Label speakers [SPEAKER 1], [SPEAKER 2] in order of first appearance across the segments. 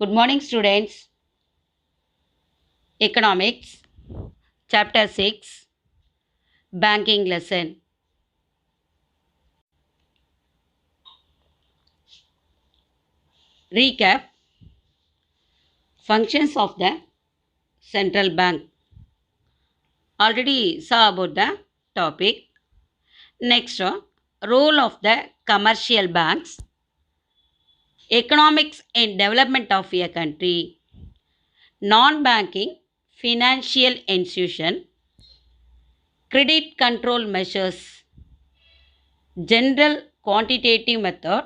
[SPEAKER 1] Good morning, students. Economics, Chapter 6, Banking Lesson. Recap Functions of the Central Bank. Already saw about the topic. Next, role of the commercial banks, economics and development of a country, non-banking financial institution, credit control measures, general quantitative method.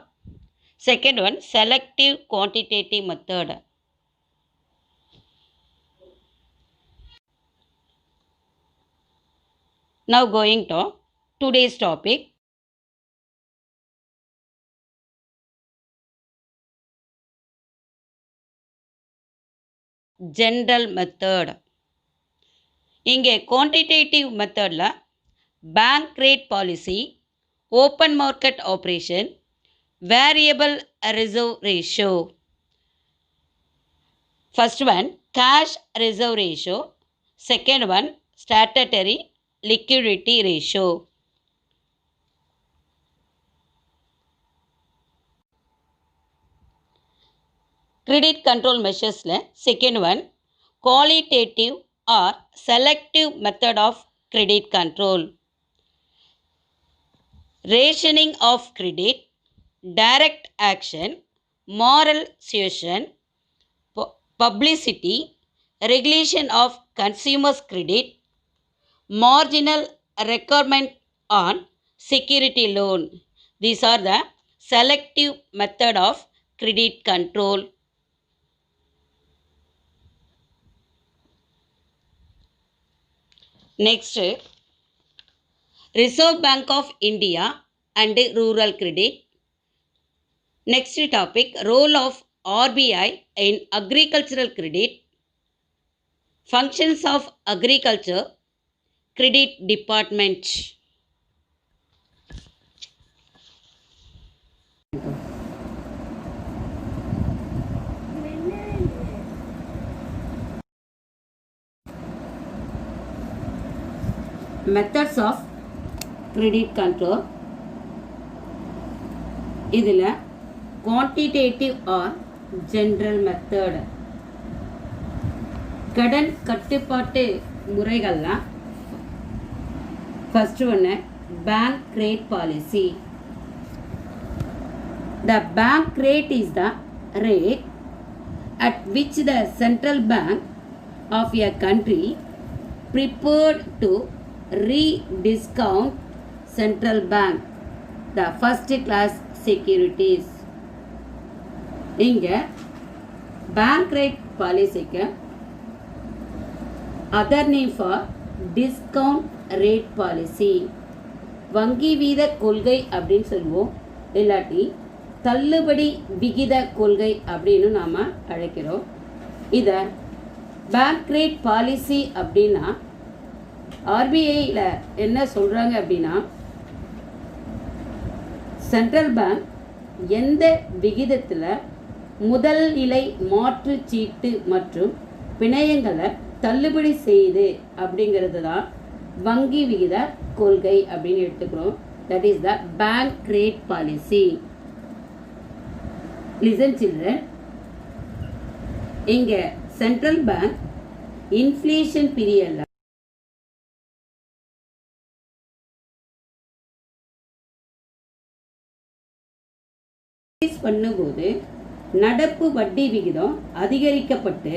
[SPEAKER 1] Second one, selective quantitative method. Now going to today's topic. General method. இங்கே quantitative methodல bank rate policy, open market operation, variable reserve ratio. First one, cash reserve ratio. Second one, statutory liquidity ratio. Credit control measuresல second one, qualitative or selective method of credit control. Rationing of credit, direct action, moral suasion, publicity, regulation of consumers' credit, marginal requirement on security loan. These are the selective method of credit control. Next, Reserve Bank of India and rural credit. Next topic, role of RBI in agricultural credit, functions of agriculture credit department. Methods of credit control. இதில் quantitative or general method. கடன் கட்டுப்பாட்டு முறைகள்லாம் first one, bank rate policy. The bank rate is the rate at which the central bank of a country prepared to re-discount central bank the first class securities. இங்கே bank rate policyக்கு other name for discount rate policy, வங்கி வீத கொள்கை அப்படின்னு சொல்லுவோம், இல்லாட்டி தள்ளுபடி விகித கொள்கை அப்படின்னு நாம் அழைக்கிறோம். இதை பேங்க் ரேட் பாலிசி அப்படின்னா ஆர்பிஐயில் என்ன சொல்கிறாங்க அப்படின்னா, சென்ட்ரல் பேங்க் எந்த விகிதத்தில் முதல் நிலை மாற்று சீட்டு மற்றும் பிணையங்களை தள்ளுபடி செய்யுது அப்படிங்கிறது தான் வங்கி விகித கொள்கை அப்படின்னு எடுத்துக்கிறோம். That is the bank rate policy. Listen children, இங்கே சென்ட்ரல் பேங்க் இன்ஃப்ளேஷன் பீரியடில் பண்ணும்போது நடப்பு வட்டி விகிதம் அதிகரிக்கப்பட்டு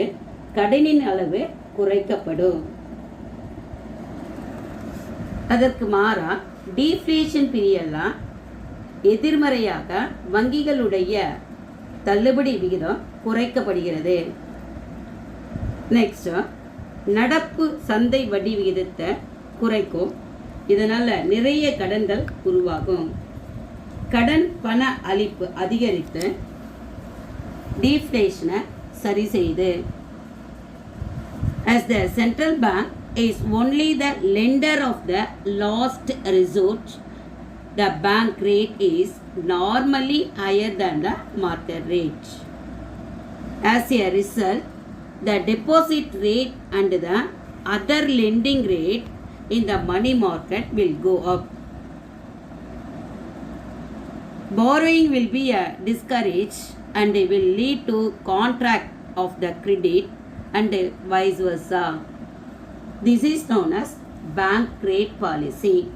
[SPEAKER 1] கடனின் அளவு குறைக்கப்படும். அதற்கு மாறா டீஃப்ளேஷன் பீரியட்லாம் எதிர்மறையாக வங்கிகளுடைய தள்ளுபடி விகிதம் குறைக்கப்படுகிறது. நெக்ஸ்ட், நடப்பு சந்தை வட்டி விகிதத்தை குறைக்கும். இதனால் நிறைய கடன்கள் உருவாகும். கடன் பண அளிப்பு அதிகரித்து டீஃப்ளேஷனை சரி செய்து. As the central bank is only the lender of the last resort, the bank rate is normally higher than the market rate. As a result, the deposit rate and the other lending rate in the money market will go up. Borrowing will be discouraged and will lead to contract of the credit and vice versa. This is known as bank rate policy.